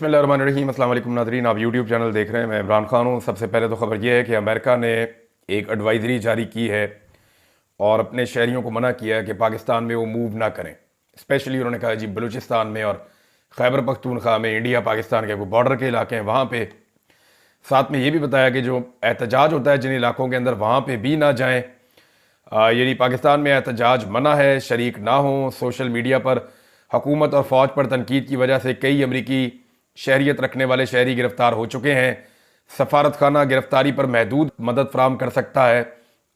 बिस्मिल्लाहिर्रहमानिर्रहीम। अस्सलाम वालेकुम नाज़रीन, आप यूट्यूब चैनल देख रहे हैं। मैं इमरान खान हूँ। सबसे पहले तो ख़बर यह है कि अमेरिका ने एक एडवाइज़री जारी की है और अपने शहरियों को मना किया है कि पाकिस्तान में वो मूव ना करें। स्पेशली उन्होंने कहा जी बलूचिस्तान में और खैबर पख्तूनख्वा में, इंडिया पाकिस्तान के बॉर्डर के इलाके हैं वहाँ पे। साथ में ये भी बताया कि जो एहतजाज होता है जिन इलाकों के अंदर वहाँ पे भी ना जाएं। यानी पाकिस्तान में एहतजाज मना है, शरीक ना हो। सोशल मीडिया पर हुकूमत और फ़ौज पर तनकीद की वजह से कई अमरीकी शहरियत रखने वाले शहरी गिरफ्तार हो चुके हैं। सफारत खाना गिरफ्तारी पर महदूद मदद फराम कर सकता है।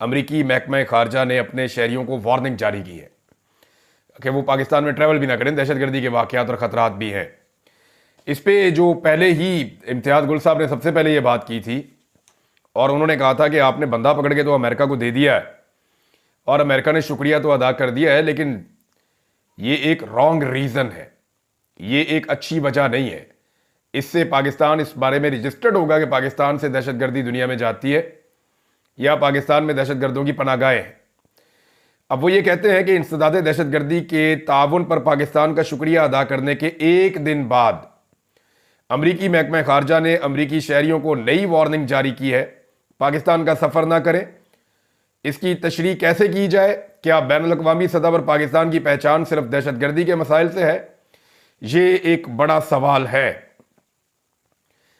अमरीकी महकमा खारजा ने अपने शहरियों को वार्निंग जारी की है कि वो पाकिस्तान में ट्रैवल भी ना करें, दहशतगर्दी के वाक़यात और ख़तरात भी हैं। इस पे जो पहले ही इम्तियाज़ गुल साहब ने सबसे पहले ये बात की थी और उन्होंने कहा था कि आपने बंदा पकड़ के तो अमेरिका को दे दिया है और अमेरिका ने शुक्रिया तो अदा कर दिया है, लेकिन ये एक रॉन्ग रीज़न है, ये एक अच्छी वजह नहीं है। इससे पाकिस्तान इस बारे में रजिस्टर्ड होगा कि पाकिस्तान से दहशतगर्दी दुनिया में जाती है या पाकिस्तान में दहशतगर्दों की पनाहगाहें हैं। अब वो ये कहते हैं कि इंसदाद दहशतगर्दी के ताउन पर पाकिस्तान का शुक्रिया अदा करने के एक दिन बाद अमरीकी महकमा खारजा ने अमरीकी शहरियों को नई वार्निंग जारी की है, पाकिस्तान का सफ़र ना करें। इसकी तशरीह कैसे की जाए? क्या बैनुल-अक़वामी सतह पर पाकिस्तान की पहचान सिर्फ दहशतगर्दी के मसाइल से है? ये एक बड़ा सवाल है।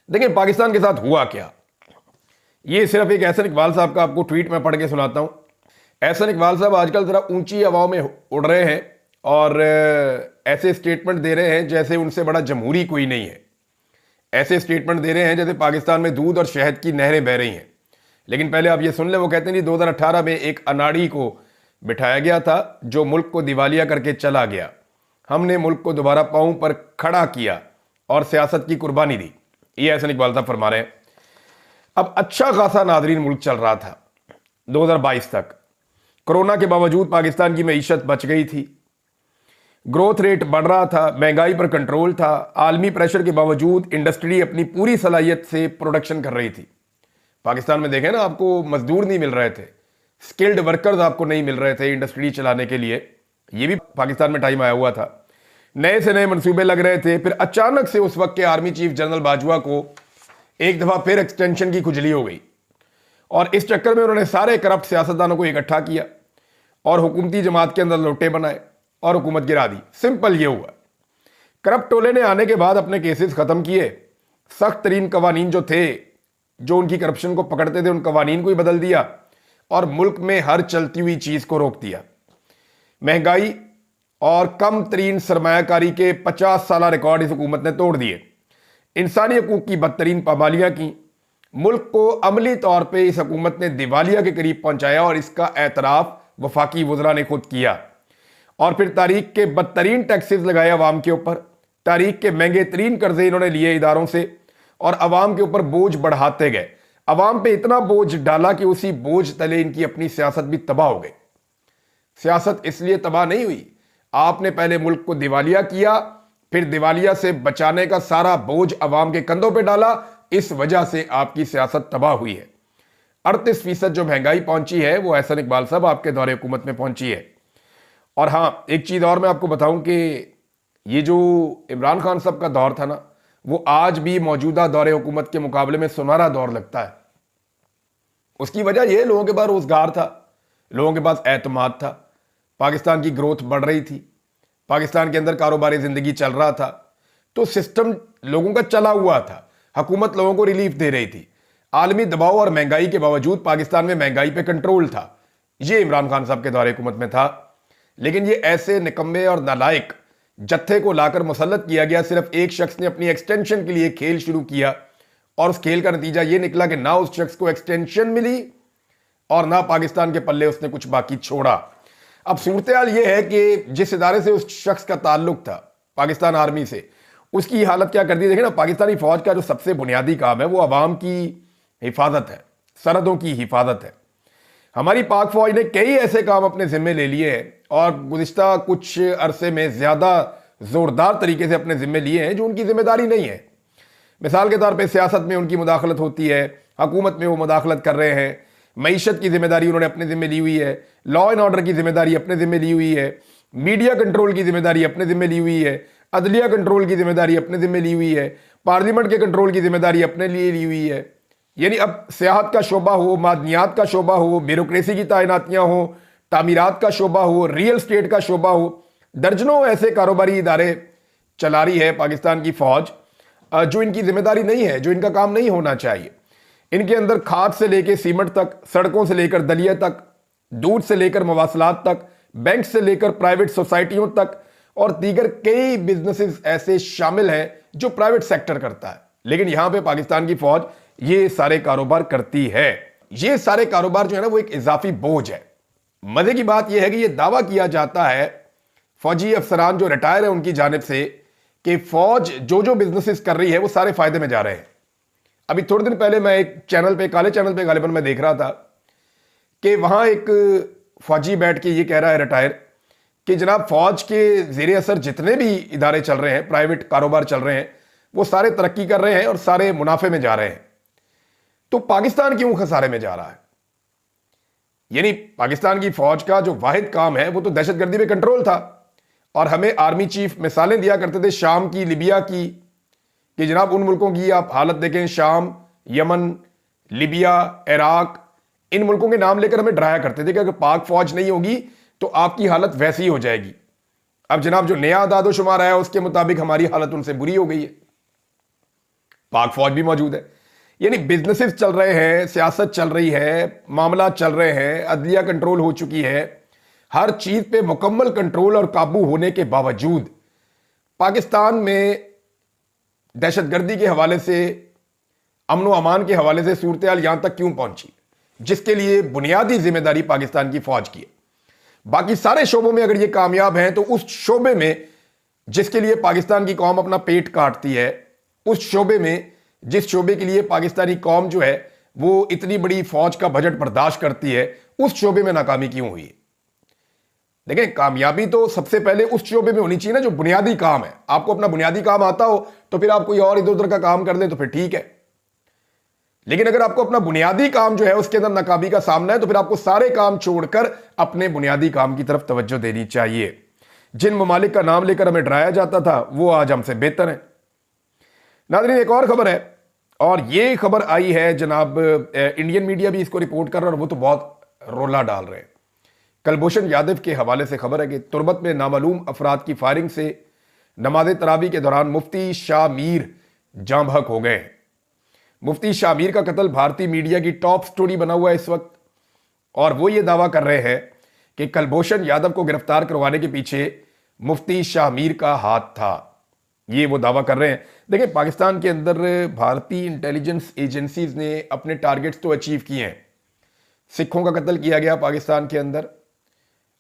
देखिए पाकिस्तान के साथ हुआ क्या, ये सिर्फ एक एहसन इकबाल साहब का आपको ट्वीट में पढ़ के सुनाता हूं। एहसन इकबाल साहब आजकल जरा ऊंची हवाओं में उड़ रहे हैं और ऐसे स्टेटमेंट दे रहे हैं जैसे उनसे बड़ा जमहूरी कोई नहीं है। ऐसे स्टेटमेंट दे रहे हैं जैसे पाकिस्तान में दूध और शहद की नहरें बह रही हैं। लेकिन पहले आप ये सुन लें, वो कहते हैं 2018 में एक अनाड़ी को बिठाया गया था जो मुल्क को दिवालिया करके चला गया। हमने मुल्क को दोबारा पांव पर खड़ा किया और सियासत की कुर्बानी दी। ये एहसन इकबाल साहब फरमा रहे हैं। अब अच्छा खासा नाजरीन मुल्क चल रहा था 2022 तक। कोरोना के बावजूद पाकिस्तान की मईशत बच गई थी, ग्रोथ रेट बढ़ रहा था, महंगाई पर कंट्रोल था, आलमी प्रेशर के बावजूद इंडस्ट्री अपनी पूरी सलाहियत से प्रोडक्शन कर रही थी। पाकिस्तान में देखें ना, आपको मजदूर नहीं मिल रहे थे, स्किल्ड वर्कर्स आपको नहीं मिल रहे थे इंडस्ट्री चलाने के लिए। ये भी पाकिस्तान में टाइम आया हुआ था, नए से नए मंसूबे लग रहे थे। फिर अचानक से उस वक्त के आर्मी चीफ जनरल बाजवा को एक दफा फिर एक्सटेंशन की खुजली हो गई और इस चक्कर में उन्होंने सारे करप्ट सियासतदानों को इकट्ठा किया और हुकूमती जमात के अंदर लोटे बनाए और हुकूमत गिरा दी। सिंपल ये हुआ। करप्ट टोले ने आने के बाद अपने केसेस खत्म किए, सख्त तरीन कवानीन जो थे जो उनकी करप्शन को पकड़ते थे उन कवानीन को ही बदल दिया और मुल्क में हर चलती हुई चीज को रोक दिया। महंगाई और कम तरीन सरमायाकारी के 50 साल रिकॉर्ड इस हुकूमत ने तोड़ दिए। इंसानी हकूक की बदतरीन पामालियां की। मुल्क को अमली तौर पे इस हुकूमत ने दिवालिया के करीब पहुंचाया और इसका एतराफ वफाकी वज़रा ने खुद किया। और फिर तारीख के बदतरीन टैक्सेस लगाए अवाम के ऊपर, तारीख के महंगे तरीन कर्जे इन्होंने लिए इदारों से और अवाम के ऊपर बोझ बढ़ाते गए। अवाम पे इतना बोझ डाला कि उसी बोझ तले इनकी अपनी सियासत भी तबाह हो गई। सियासत इसलिए तबाह नहीं हुई, आपने पहले मुल्क को दिवालिया किया, फिर दिवालिया से बचाने का सारा बोझ अवाम के कंधों पे डाला। इस वजह से आपकी सियासत तबाह हुई है। 38% जो महंगाई पहुंची है वो एहसन इकबाल साहब आपके दौरे हुकूमत में पहुंची है। और हाँ, एक चीज और मैं आपको बताऊं कि ये जो इमरान खान साहब का दौर था ना, वो आज भी मौजूदा दौरे हुकूमत के मुकाबले में सुनहरा दौर लगता है। उसकी वजह यह लोगों के पास रोजगार था, लोगों के पास एतमाद था, पाकिस्तान की ग्रोथ बढ़ रही थी, पाकिस्तान के अंदर कारोबारी जिंदगी चल रहा था, तो सिस्टम लोगों का चला हुआ था, हुकूमत लोगों को रिलीफ दे रही थी। आलमी दबाव और महंगाई के बावजूद पाकिस्तान में महंगाई पे कंट्रोल था। ये इमरान खान साहब के दौरे हुकूमत में था। लेकिन ये ऐसे निकम्मे और नालायक जत्थे को लाकर मुसल्लत किया गया। सिर्फ एक शख्स ने अपनी एक्सटेंशन के लिए खेल शुरू किया और उस खेल का नतीजा ये निकला कि ना उस शख्स को एक्सटेंशन मिली और ना पाकिस्तान के पल्ले उसने कुछ बाकी छोड़ा। अब सूरत हाल ये है कि जिस इदारे से उस शख्स का ताल्लुक था, पाकिस्तान आर्मी से, उसकी हालत क्या कर दी। देखें ना, पाकिस्तानी फौज का जो सबसे बुनियादी काम है वो अवाम की हिफाजत है, सरहदों की हिफाजत है। हमारी पाक फौज ने कई ऐसे काम अपने जिम्मे ले लिए हैं और गुज़िश्ता कुछ अरसे में ज़्यादा ज़ोरदार तरीके से अपने जिम्मे लिए हैं जो उनकी जिम्मेदारी नहीं है। मिसाल के तौर पे सियासत में उनकी मुदाखलत होती है, हुकूमत में वो मुदाखलत कर रहे हैं, मईशत की जिम्मेदारी उन्होंने अपने जिम्मे ली हुई है, लॉ एंड ऑर्डर की जिम्मेदारी अपने जिम्मे ली हुई है, मीडिया कंट्रोल की जिम्मेदारी अपने जिम्मे ली हुई है, अदलिया कंट्रोल की जिम्मेदारी अपने जिम्मे ली हुई है, पार्लियामेंट के कंट्रोल की जिम्मेदारी अपने लिए ली हुई है। यानी अब सियाहत का शोबा हो, मादनियात का शोबा हो, ब्यूरोक्रेसी की तैनातियां हो, तामीरात का शोबा हो, रियल स्टेट का शोबा हो, दर्जनों ऐसे कारोबारी इदारे चला रही है पाकिस्तान की फौज, जो इनकी जिम्मेदारी नहीं है, जो इनका काम नहीं होना चाहिए। इनके अंदर खाद से लेकर सीमेंट तक, सड़कों से लेकर दलिया तक, दूध से लेकर मवासलात तक, बैंक से लेकर प्राइवेट सोसाइटियों तक और दीगर कई बिजनेसेस ऐसे शामिल हैं जो प्राइवेट सेक्टर करता है। लेकिन यहां पे पाकिस्तान की फौज ये सारे कारोबार करती है। ये सारे कारोबार जो है ना वो एक इजाफी बोझ है। मजे की बात यह है कि यह दावा किया जाता है फौजी अफसरान जो रिटायर है उनकी जानिब से कि फौज जो जो बिजनेसेस कर रही है वो सारे फायदे में जा रहे हैं। अभी थोड़े दिन पहले मैं एक चैनल पे, काले चैनल पे गालिबन मैं देख रहा था कि वहां एक फौजी बैठ के ये कह रहा है रिटायर कि जनाब फौज के जेर असर जितने भी इदारे चल रहे हैं, प्राइवेट कारोबार चल रहे हैं, वो सारे तरक्की कर रहे हैं और सारे मुनाफे में जा रहे हैं। तो पाकिस्तान क्यों खसारे में जा रहा है? यानी पाकिस्तान की फौज का जो वाहिद काम है वो तो दहशतगर्दी पे कंट्रोल था। और हमें आर्मी चीफ मिसालें दिया करते थे शाम की, लिबिया की, कि जनाब उन मुल्कों की आप हालत देखें, शाम, यमन, लिबिया, इराक, इन मुल्कों के नाम लेकर हमें डराया करते थे कि अगर पाक फौज नहीं होगी तो आपकी हालत वैसी ही हो जाएगी। अब जनाब जो नया दादोशुमार आया उसके मुताबिक हमारी हालत उनसे बुरी हो गई है। पाक फौज भी मौजूद है। यानी बिजनेसेस चल रहे हैं, सियासत चल रही है, मामला चल रहे हैं, अदलिया कंट्रोल हो चुकी है, हर चीज पे मुकम्मल कंट्रोल और काबू होने के बावजूद पाकिस्तान में दहशतगर्दी के हवाले से, अमन व अमान के हवाले से सूरत-ए-हाल यहां तक क्यों पहुंची, जिसके लिए बुनियादी जिम्मेदारी पाकिस्तान की फौज की है। बाकी सारे शोबों में अगर ये कामयाब हैं तो उस शोबे में जिसके लिए पाकिस्तान की कौम अपना पेट काटती है, उस शोबे में जिस शोबे के लिए पाकिस्तानी कौम जो है वो इतनी बड़ी फौज का बजट बर्दाश्त करती है, उस शोबे में नाकामी क्यों हुई? देखिए, कामयाबी तो सबसे पहले उस शोबे में होनी चाहिए ना जो बुनियादी काम है। आपको अपना बुनियादी काम आता हो तो फिर आप कोई और इधर उधर का काम कर दें तो फिर ठीक है। लेकिन अगर आपको अपना बुनियादी काम जो है उसके अंदर नाकामी का सामना है तो फिर आपको सारे काम छोड़कर अपने बुनियादी काम की तरफ तवज्जो देनी चाहिए। जिन ममालिक का नाम लेकर हमें डराया जाता था वो आज हमसे बेहतर है। नाज़रीन, एक और खबर है, और ये खबर आई है जनाब, इंडियन मीडिया भी इसको रिपोर्ट कर रहा है और वो तो बहुत रोला डाल रहे हैं। कुलभूषण यादव के हवाले से खबर है कि तुर्बत में नामालूम अफराद की फायरिंग से नमाज तरावी के दौरान मुफ्ती शाह मीर जाँ बहक हो गए। मुफ्ती शाह मीर का कत्ल भारतीय मीडिया की टॉप स्टोरी बना हुआ है इस वक्त, और वो ये दावा कर रहे हैं कि कुलभूषण यादव को गिरफ्तार करवाने के पीछे मुफ्ती शाह मीर का हाथ था। ये वो दावा कर रहे हैं। देखिए, पाकिस्तान के अंदर भारतीय इंटेलिजेंस एजेंसीज ने अपने टारगेट्स तो अचीव किए हैं। सिखों का कत्ल किया गया पाकिस्तान के अंदर,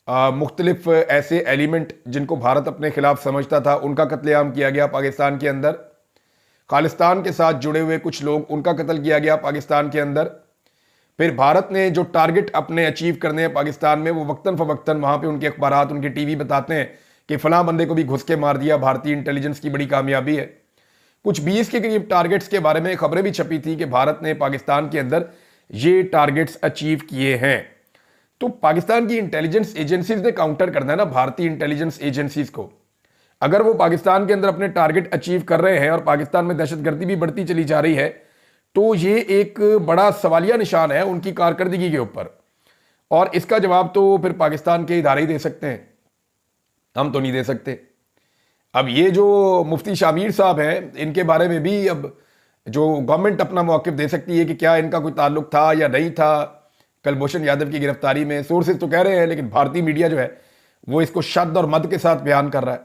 मुख्तलिफ ऐसे एलिमेंट जिनको भारत अपने खिलाफ समझता था उनका कत्लेआम किया गया पाकिस्तान के अंदर। खालिस्तान के साथ जुड़े हुए कुछ लोग, उनका कत्ल किया गया पाकिस्तान के अंदर। फिर भारत ने जो टारगेट अपने अचीव करने हैं पाकिस्तान में, वो वक्तन फवक्तन वहां पे उनके अखबारात, उनके टीवी बताते हैं कि फलां बंदे को भी घुस के मार दिया। भारतीय इंटेलिजेंस की बड़ी कामयाबी है। कुछ 20 के करीब टारगेट्स के बारे में खबरें भी छपी थी कि भारत ने पाकिस्तान के अंदर ये टारगेट्स अचीव किए हैं। तो पाकिस्तान की इंटेलिजेंस एजेंसीज ने काउंटर करना है ना भारतीय इंटेलिजेंस एजेंसीज को। अगर वो पाकिस्तान के अंदर अपने टारगेट अचीव कर रहे हैं और पाकिस्तान में दहशतगर्दी भी बढ़ती चली जा रही है, तो ये एक बड़ा सवालिया निशान है उनकी कारकर्दगी के ऊपर। और इसका जवाब तो फिर पाकिस्तान के इदारे ही दे सकते हैं, हम तो नहीं दे सकते। अब ये जो मुफ्ती शाह मीर साहब हैं, इनके बारे में भी अब जो गवर्नमेंट अपना मौक़िफ़ दे सकती है कि क्या इनका कोई ताल्लुक था या नहीं था कुलभूषण यादव की गिरफ्तारी में। सोर्सेज तो कह रहे हैं, लेकिन भारतीय मीडिया जो है वो इसको शद्द और मद के साथ बयान कर रहा है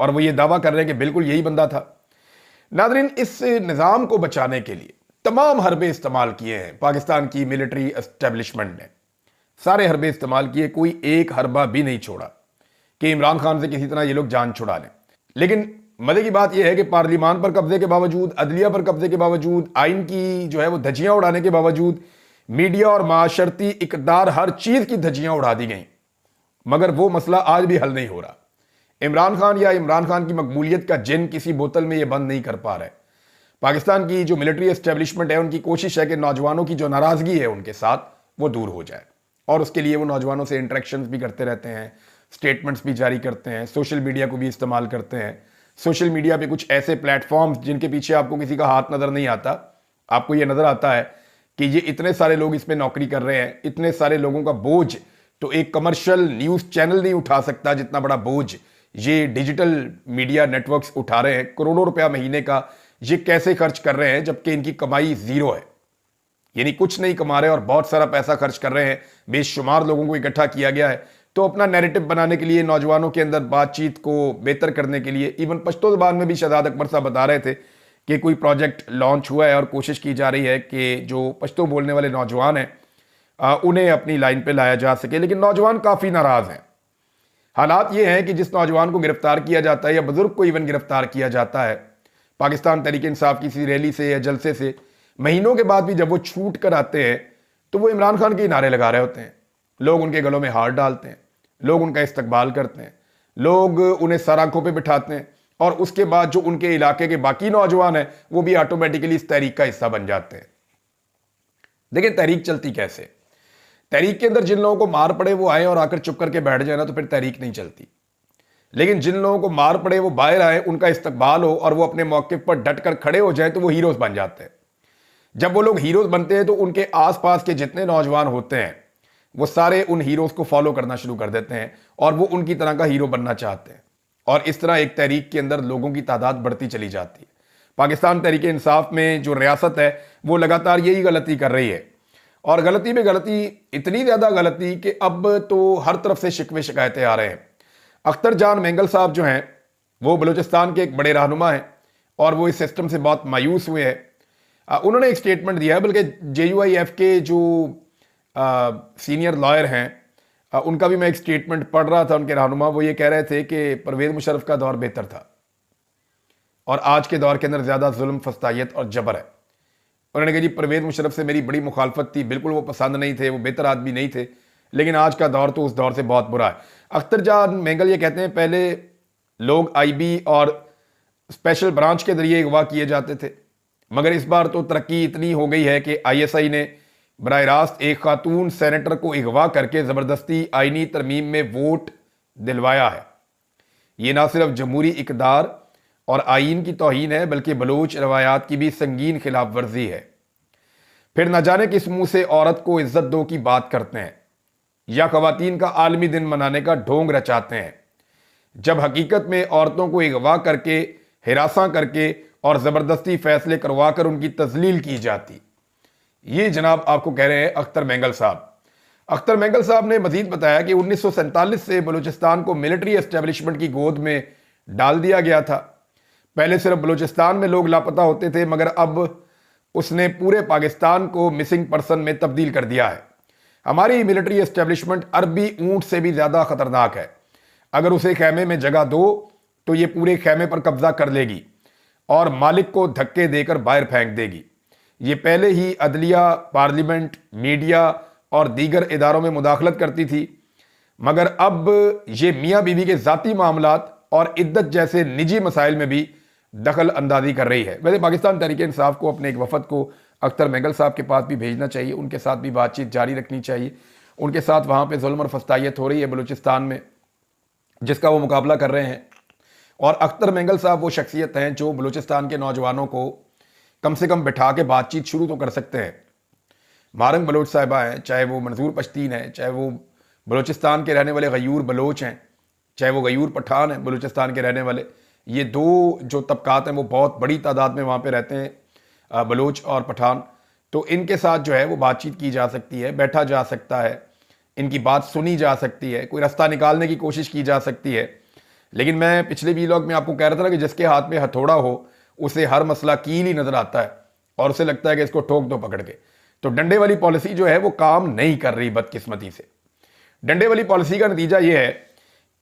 और वो ये दावा कर रहे हैं कि बिल्कुल यही बंदा था। नाज़रीन, इस निज़ाम को बचाने के लिए तमाम हरबे इस्तेमाल किए हैं पाकिस्तान की मिलिट्री एस्टेब्लिशमेंट ने। सारे हरबे इस्तेमाल किए, कोई एक हरबा भी नहीं छोड़ा कि इमरान खान से किसी तरह ये लोग जान छुड़ा लें। लेकिन मजे की बात यह है कि पार्लियामान पर कब्जे के बावजूद, अदलिया पर कब्जे के बावजूद, आइन की जो है वो धज्जियां उड़ाने के बावजूद, मीडिया और माशरती इकदार, हर चीज की धज्जियां उड़ा दी गई, मगर वो मसला आज भी हल नहीं हो रहा। इमरान खान या इमरान खान की मकबूलियत का जिन किसी बोतल में ये बंद नहीं कर पा रहे। पाकिस्तान की जो मिलिट्री एस्टेब्लिशमेंट है उनकी कोशिश है कि नौजवानों की जो नाराजगी है उनके साथ वो दूर हो जाए, और उसके लिए वो नौजवानों से इंटरेक्शंस भी करते रहते हैं, स्टेटमेंट्स भी जारी करते हैं, सोशल मीडिया को भी इस्तेमाल करते हैं, सोशल मीडिया पे कुछ ऐसे प्लेटफॉर्म्स जिनके पीछे आपको किसी का हाथ नजर नहीं आता, आपको ये नजर आता है कि ये इतने सारे लोग इसमें नौकरी कर रहे हैं, इतने सारे लोगों का बोझ तो एक कमर्शियल न्यूज चैनल नहीं उठा सकता जितना बड़ा बोझ ये डिजिटल मीडिया नेटवर्क्स उठा रहे हैं। करोड़ों रुपया महीने का ये कैसे खर्च कर रहे हैं जबकि इनकी कमाई जीरो है, यानी कुछ नहीं कमा रहे और बहुत सारा पैसा खर्च कर रहे हैं। बेशुमार लोगों को इकट्ठा किया गया है तो अपना नैरेटिव बनाने के लिए, नौजवानों के अंदर बातचीत को बेहतर करने के लिए। इवन पश्तो ज़बान में भी शहजाद अकबर साहब बता रहे थे कि कोई प्रोजेक्ट लॉन्च हुआ है और कोशिश की जा रही है कि जो पश्तो बोलने वाले नौजवान हैं उन्हें अपनी लाइन पे लाया जा सके, लेकिन नौजवान काफ़ी नाराज़ हैं। हालात ये हैं कि जिस नौजवान को गिरफ्तार किया जाता है या बुजुर्ग को इवन गिरफ्तार किया जाता है पाकिस्तान तहरीक इंसाफ की किसी रैली से या जलसे से, महीनों के बाद भी जब वो छूट कर आते हैं तो वो इमरान खान के नारे लगा रहे होते हैं। लोग उनके गलों में हार डालते हैं, लोग उनका इस्तकबाल करते हैं, लोग उन्हें सर आंखों पर बिठाते हैं और उसके बाद जो उनके इलाके के बाकी नौजवान हैं वो भी ऑटोमेटिकली इस तहरीक का हिस्सा बन जाते हैं। देखिए तहरीक चलती कैसे, तहरीक के अंदर जिन लोगों को मार पड़े वो आए और आकर चुप करके बैठ जाए ना तो फिर तहरीक नहीं चलती। लेकिन जिन लोगों को मार पड़े वो बाहर आए, उनका इस्तकबाल हो और वो अपने मौके पर डट कर खड़े हो जाए तो वो हीरोज बन जाते हैं। जब वो लोग हीरोज बनते हैं तो उनके आसपास के जितने नौजवान होते हैं वो सारे उन हीरोज को फॉलो करना शुरू कर देते हैं और वो उनकी तरह का हीरो बनना चाहते हैं और इस तरह एक तहरीक के अंदर लोगों की तादाद बढ़ती चली जाती है। पाकिस्तान तहरीक इंसाफ में जो रियासत है वो लगातार यही गलती कर रही है और गलती में गलती, इतनी ज़्यादा गलती कि अब तो हर तरफ से शिकवे शिकायतें आ रहे हैं। अख्तर जान मेंगल साहब जो हैं वो बलूचिस्तान के एक बड़े रहनुमा हैं और वो इस सिस्टम से बहुत मायूस हुए हैं। उन्होंने एक स्टेटमेंट दिया है, बल्कि JUIF के जो सीनियर लॉयर हैं उनका भी मैं एक स्टेटमेंट पढ़ रहा था, उनके रहनुमा वो ये कह रहे थे कि परवेज़ मुशर्रफ का दौर बेहतर था और आज के दौर के अंदर ज़्यादा जुल्म, फस्तायत और जबर है। उन्होंने कहा जी परवेज़ मुशर्रफ से मेरी बड़ी मुखालफत थी, बिल्कुल वो पसंद नहीं थे, वो बेहतर आदमी नहीं थे, लेकिन आज का दौर तो उस दौर से बहुत बुरा है। अख्तर जान मेंगल ये कहते हैं पहले लोग IB और स्पेशल ब्रांच के जरिए अगवा किए जाते थे, मगर इस बार तो तरक्की इतनी हो गई है कि ISI ने बराह रास्त एक खातून सेनेटर को अगवा करके ज़बरदस्ती आइनी तरमीम में वोट दिलवाया है। ये ना सिर्फ जमहूरी इक़दार और आइन की तौहीन है बल्कि बलूच रवायात की भी संगीन खिलाफ वर्जी है। फिर न जाने किस मुंह से औरत को इज्जत दो की बात करते हैं या ख़वातीन का आलमी दिन मनाने का ढोंग रचाते हैं, जब हकीकत में औरतों को अगवा करके, हिरासा करके और ज़बरदस्ती फैसले करवा कर उनकी तजलील की जाती। ये जनाब आपको कह रहे हैं अख्तर मेंगल साहब। अख्तर मेंगल साहब ने मजीद बताया कि 1947 से बलूचिस्तान को मिलिट्री एस्टेब्लिशमेंट की गोद में डाल दिया गया था। पहले सिर्फ बलूचिस्तान में लोग लापता होते थे, मगर अब उसने पूरे पाकिस्तान को मिसिंग पर्सन में तब्दील कर दिया है। हमारी मिलिट्री एस्टेब्लिशमेंट अरबी ऊंट से भी ज़्यादा खतरनाक है। अगर उसे खेमे में जगह दो तो ये पूरे खेमे पर कब्जा कर लेगी और मालिक को धक्के देकर बाहर फेंक देगी। ये पहले ही अदलिया, पार्लियामेंट, मीडिया और दीगर इदारों में मुदाखलत करती थी, मगर अब ये मियाँ बीवी के ज़ाती मामलात और इद्दत जैसे निजी मसाइल में भी दखल अंदाजी कर रही है। वैसे पाकिस्तान तहरीक इंसाफ को अपने एक वफद को अख्तर मेंगल साहब के पास भी भेजना चाहिए, उनके साथ भी बातचीत जारी रखनी चाहिए। उनके साथ वहाँ पे जुल्म और फस्तायत हो रही है बलूचिस्तान में, जिसका वो मुकाबला कर रहे हैं। और अख्तर मेंगल साहब वो शख्सियत हैं जो बलूचिस्तान के नौजवानों को कम से कम बैठा के बातचीत शुरू तो कर सकते हैं। मारंग बलोच साहिबा हैं, चाहे वो मंजूर पश्तीन हैं, चाहे वो बलूचिस्तान के रहने वाले गयूर बलोच हैं, चाहे वो गयूर पठान हैं बलूचिस्तान के रहने वाले। ये दो जो तबकात हैं वो बहुत बड़ी तादाद में वहाँ पे रहते हैं, बलोच और पठान। तो इनके साथ जो है वो बातचीत की जा सकती है, बैठा जा सकता है, इनकी बात सुनी जा सकती है, कोई रास्ता निकालने की कोशिश की जा सकती है। लेकिन मैं पिछले वीलॉग में आपको कह रहा था ना कि जिसके हाथ में हथौड़ा हो उसे हर मसला कील ही नजर आता है और उसे लगता है कि इसको ठोक दो पकड़ के। तो डंडे वाली पॉलिसी जो है वो काम नहीं कर रही बदकिस्मती से। डंडे वाली पॉलिसी का नतीजा ये है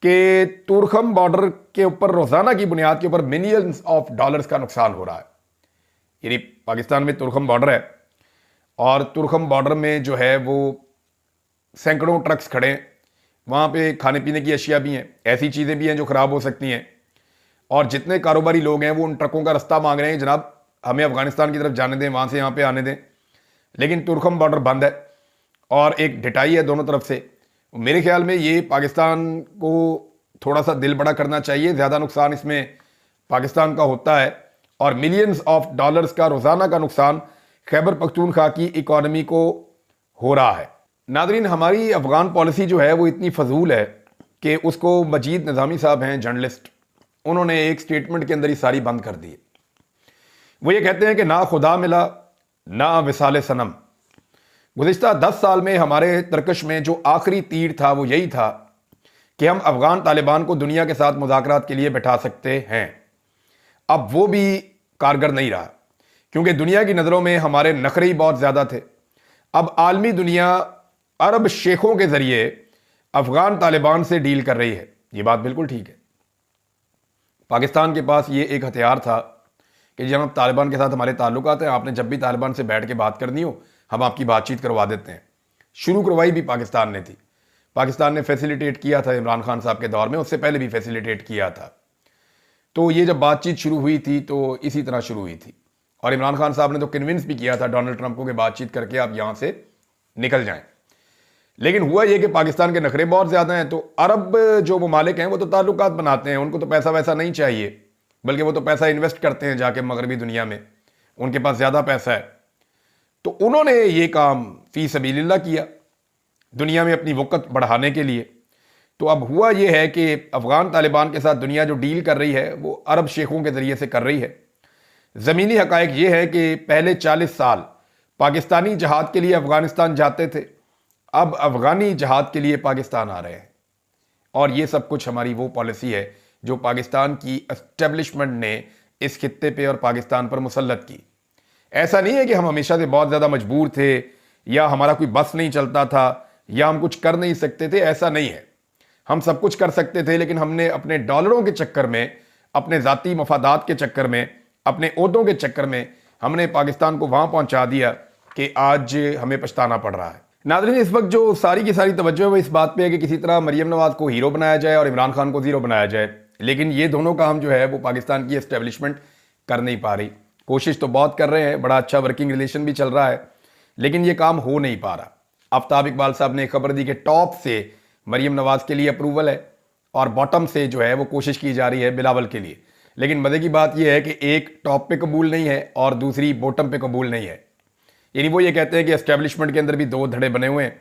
कि तुरखम बॉर्डर के ऊपर रोजाना की बुनियाद के ऊपर मिलियंस ऑफ डॉलर्स का नुकसान हो रहा है। यानी पाकिस्तान में तुरखम बॉर्डर है और तुरखम बॉर्डर में जो है वो सैकड़ों ट्रक्स खड़े हैं, वहाँ पे खाने पीने की अशिया भी हैं, ऐसी चीज़ें भी हैं जो ख़राब हो सकती हैं। और जितने कारोबारी लोग हैं वो उन ट्रकों का रास्ता मांग रहे हैं, जनाब हमें अफगानिस्तान की तरफ जाने दें, वहाँ से यहाँ पे आने दें। लेकिन तुरखम बॉर्डर बंद है और एक ढिटाई है दोनों तरफ से। मेरे ख्याल में ये पाकिस्तान को थोड़ा सा दिल बड़ा करना चाहिए, ज़्यादा नुकसान इसमें पाकिस्तान का होता है और मिलियंस ऑफ डॉलर्स का रोजाना का नुकसान खैबर पख्तूनख्वा की इकॉनमी को हो रहा है। नादरीन, हमारी अफगान पॉलिसी जो है वो इतनी फजूल है कि उसको मजीद निज़ामी साहब हैं जर्नलिस्ट, उन्होंने एक स्टेटमेंट के अंदर ही सारी बंद कर दी। वो ये कहते हैं कि ना खुदा मिला ना विसाल सनम। गुज़िश्ता 10 साल में हमारे तरकश में जो आखिरी तीर था वो यही था कि हम अफगान तालिबान को दुनिया के साथ मुज़ाकरात के लिए बैठा सकते हैं। अब वो भी कारगर नहीं रहा क्योंकि दुनिया की नज़रों में हमारे नखरे ही बहुत ज़्यादा थे। अब आलमी दुनिया अरब शेखों के ज़रिए अफगान तालिबान से डील कर रही है। ये बात बिल्कुल ठीक है। पाकिस्तान के पास ये एक हथियार था कि जब तालिबान के साथ हमारे ताल्लुकात हैं, आपने जब भी तालिबान से बैठ के बात करनी हो हम आपकी बातचीत करवा देते हैं। शुरू करवाई भी पाकिस्तान ने थी। पाकिस्तान ने फैसिलिटेट किया था इमरान खान साहब के दौर में, उससे पहले भी फैसिलिटेट किया था। तो ये जब बातचीत शुरू हुई थी तो इसी तरह शुरू हुई थी और इमरान खान साहब ने तो कन्विंस भी किया था डोनाल्ड ट्रंप को कि बातचीत करके आप यहां से निकल जाएं। लेकिन हुआ ये कि पाकिस्तान के नखरे बहुत ज़्यादा हैं, तो अरब जो ममालिक हैं वो तो ताल्लुकात बनाते हैं, उनको तो पैसा वैसा नहीं चाहिए, बल्कि वो तो पैसा इन्वेस्ट करते हैं जाके मगरबी दुनिया में, उनके पास ज़्यादा पैसा है। तो उन्होंने ये काम फी सबीलिल्लाह किया दुनिया में अपनी वक़्त बढ़ाने के लिए। तो अब हुआ ये है कि अफगान तालिबान के साथ दुनिया जो डील कर रही है वो अरब शेखों के ज़रिए से कर रही है। ज़मीनी हक़ाइक़ ये है कि पहले 40 साल पाकिस्तानी जहाद के लिए अफ़गानिस्तान जाते थे, अब अफ़गानी जहाद के लिए पाकिस्तान आ रहे हैं। और ये सब कुछ हमारी वो पॉलिसी है जो पाकिस्तान की एस्टेब्लिशमेंट ने इस खित्ते पे और पाकिस्तान पर मुसल्लत की। ऐसा नहीं है कि हम हमेशा से बहुत ज़्यादा मजबूर थे या हमारा कोई बस नहीं चलता था या हम कुछ कर नहीं सकते थे, ऐसा नहीं है। हम सब कुछ कर सकते थे, लेकिन हमने अपने डॉलरों के चक्कर में, अपने ज़ाती मफादात के चक्कर में, अपने ओहदों के चक्कर में हमने पाकिस्तान को वहाँ पहुँचा दिया कि आज हमें पछताना पड़ रहा है। नाज़रीन, इस वक्त जो सारी की सारी तवज्जो है वो इस बात पे है कि किसी तरह मरियम नवाज को हीरो बनाया जाए और इमरान खान को ज़ीरो बनाया जाए, लेकिन ये दोनों काम जो है वो पाकिस्तान की एस्टेब्लिशमेंट कर नहीं पा रही। कोशिश तो बहुत कर रहे हैं, बड़ा अच्छा वर्किंग रिलेशन भी चल रहा है, लेकिन ये काम हो नहीं पा रहा। आफ्ताब इकबाल साहब ने खबर दी कि टॉप से मरियम नवाज के लिए अप्रूवल है और बॉटम से जो है वो कोशिश की जा रही है बिलावल के लिए। लेकिन मज़े की बात यह है कि एक टॉप पे कबूल नहीं है और दूसरी बॉटम पे कबूल नहीं है। यानी वो ये कहते हैं कि एस्टेब्लिशमेंट के अंदर भी दो धड़े बने हुए हैं,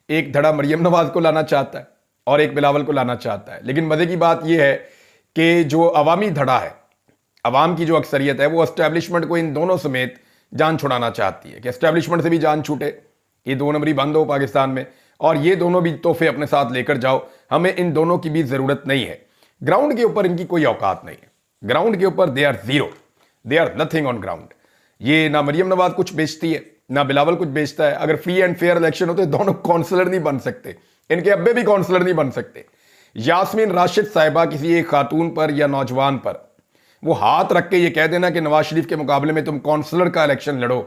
एक धड़ा मरियम नवाज को लाना चाहता है और एक बिलावल को लाना चाहता है। लेकिन मज़े की बात यह है कि जो अवामी धड़ा है, अवाम की जो अक्सरियत है, वो एस्टेब्लिशमेंट को इन दोनों समेत जान छुड़ाना चाहती है कि एस्टेब्लिशमेंट से भी जान छूटे, ये दो नंबरी बंद हो पाकिस्तान में और ये दोनों भी तोहफे अपने साथ लेकर जाओ, हमें इन दोनों की भी ज़रूरत नहीं है। ग्राउंड के ऊपर इनकी कोई औकात नहीं है। ग्राउंड के ऊपर they are zero, they are nothing on ground. ये ना मरियम नवाज कुछ बेचती है ना बिलावल कुछ बेचता है। अगर फ्री एंड फेयर इलेक्शन होते दोनों काउंसलर नहीं बन सकते, इनके अब्बे भी काउंसलर नहीं बन सकते। यास्मीन राशिद साहिबा किसी एक खातून पर या नौजवान पर वो हाथ रख के ये कह देना कि नवाज शरीफ के मुकाबले में तुम काउंसलर का इलेक्शन लड़ो,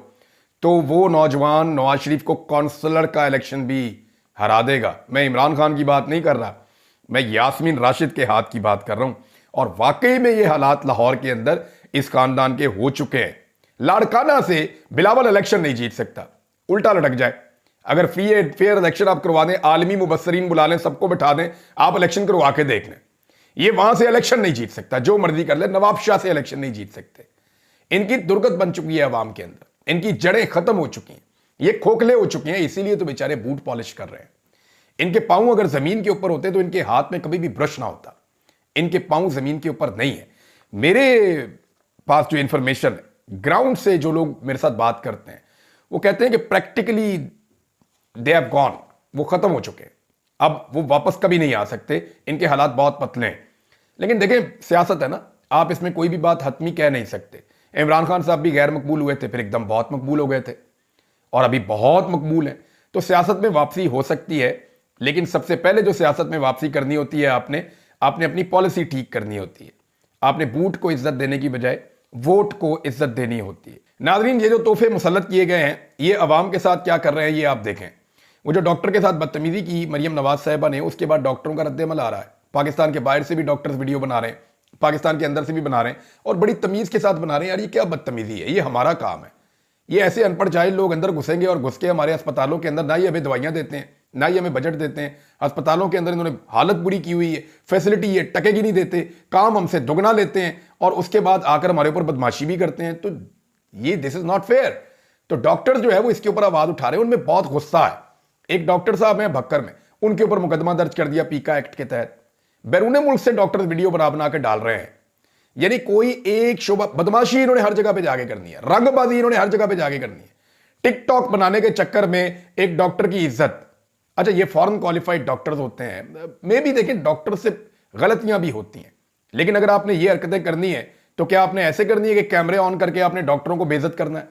तो वो नौजवान नवाज शरीफ को काउंसलर का इलेक्शन भी हरा देगा। मैं इमरान खान की बात नहीं कर रहा, मैं यास्मीन राशिद के हाथ की बात कर रहा हूं। और वाकई में ये हालात लाहौर के अंदर इस खानदान के हो चुके हैं। लाड़काना से बिलावल इलेक्शन नहीं जीत सकता, उल्टा लटक जाए। अगर फ्री एंड फेयर इलेक्शन आप करवा दें, आलमी मुबस्सरीन बुला लें, सबको बिठा दें, आप इलेक्शन करवा के देख लें, ये वहां से इलेक्शन नहीं जीत सकता। जो मर्जी कर ले, नवाब शाह से इलेक्शन नहीं जीत सकते। इनकी दुर्गत बन चुकी है अवाम के अंदर, इनकी जड़ें खत्म हो चुकी हैं, ये खोखले हो चुके हैं। इसीलिए तो बेचारे बूट पॉलिश कर रहे हैं। इनके पांव अगर जमीन के ऊपर होते तो इनके हाथ में कभी भी ब्रश ना होता। इनके पांव जमीन के ऊपर नहीं है। मेरे पास जो इंफॉर्मेशन है ग्राउंड से, जो लोग मेरे साथ बात करते हैं वो कहते हैं कि प्रैक्टिकली दे हैव गॉन, वो खत्म हो चुके हैं, अब वो वापस कभी नहीं आ सकते। इनके हालात बहुत पतले हैं। लेकिन देखें, सियासत है ना, आप इसमें कोई भी बात हतमी कह नहीं सकते। इमरान खान साहब भी गैर मकबूल हुए थे, फिर एकदम बहुत मकबूल हो गए थे और अभी बहुत मकबूल हैं। तो सियासत में वापसी हो सकती है, लेकिन सबसे पहले जो सियासत में वापसी करनी होती है, आपने अपनी पॉलिसी ठीक करनी होती है। आपने बूट को इज्जत देने की बजाय वोट को इज्जत देनी होती है। नाज़रीन, ये जो तोहफे मुसल्लत किए गए हैं, ये अवाम के साथ क्या कर रहे हैं ये आप देखें। वो जो डॉक्टर के साथ बदतमीजी की मरियम नवाज साहिबा ने, उसके बाद डॉक्टरों का रद्द-ए-अमल आ रहा है। पाकिस्तान के बाहर से भी डॉक्टर्स वीडियो बना रहे हैं, पाकिस्तान के अंदर से भी बना रहे हैं और बड़ी तमीज़ के साथ बना रहे हैं। यार ये क्या बदतमीजी है, ये हमारा काम है। ये ऐसे अनपढ़ जाहिल लोग अंदर घुसेंगे और घुस के हमारे अस्पतालों के अंदर ना ही हमें दवाइयाँ देते हैं, ना ही हमें बजट देते हैं। अस्पतालों के अंदर इन्होंने हालत बुरी की हुई है, फैसिलिटी ये टकेगी नहीं देते, काम हमसे दुगना लेते हैं और उसके बाद आकर हमारे ऊपर बदमाशी भी करते हैं। तो ये दिस इज नॉट फेयर। तो डॉक्टर जो है वो इसके ऊपर आवाज उठा रहे हैं, उनमें बहुत गुस्सा है। एक डॉक्टर साहब हैं भक्कर में, उनके ऊपर मुकदमा दर्ज कर दिया पीका एक्ट के तहत। बैरूने मुल्क से डॉक्टर वीडियो बना के डाल रहे हैं। यानी कोई एक शोभा, बदमाशी इन्होंने हर जगह पे जाके करनी है, रंगबाजी इन्होंने हर जगह पे जाके करनी है। टिकटॉक बनाने के चक्कर में एक डॉक्टर की इज्जत, अच्छा ये फॉरेन क्वालिफाइड डॉक्टर्स होते हैं, मे भी देखें डॉक्टर से गलतियां भी होती हैं, लेकिन अगर आपने ये हरकतें करनी है तो क्या आपने ऐसे करनी है कि कैमरे ऑन करके आपने डॉक्टरों को बेइज्जत करना है?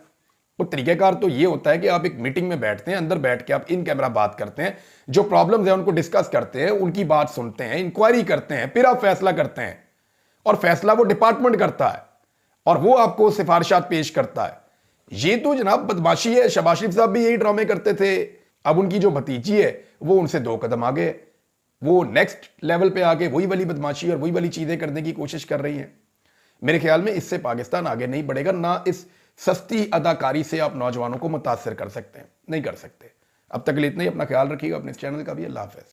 वो तरीकेकार तो ये होता है कि आप एक मीटिंग में बैठते हैं, अंदर बैठ के आप इन कैमरा बात करते हैं, जो प्रॉब्लम्स है उनको डिस्कस करते हैं, उनकी बात सुनते हैं, इंक्वायरी करते हैं, फिर आप फैसला करते हैं और फैसला वो डिपार्टमेंट करता है और वो आपको सिफारिशात पेश करता है। ये तो जनाब बदमाशी है। शहबाज शरीफ साहब भी यही ड्रामे करते थे, अब उनकी जो भतीजी है वो उनसे 2 कदम आगे, वो नेक्स्ट लेवल पे आके वही वाली बदमाशी और वही वाली चीजें करने की कोशिश कर रही हैं। मेरे ख्याल में इससे पाकिस्तान आगे नहीं बढ़ेगा, ना इस सस्ती अदाकारी से आप नौजवानों को मुतासर कर सकते हैं, नहीं कर सकते। अब तक के लिए इतना ही। अपना ख्याल रखिएगा, अपने इस चैनल का भी। अल्लाह हाफ़िज़।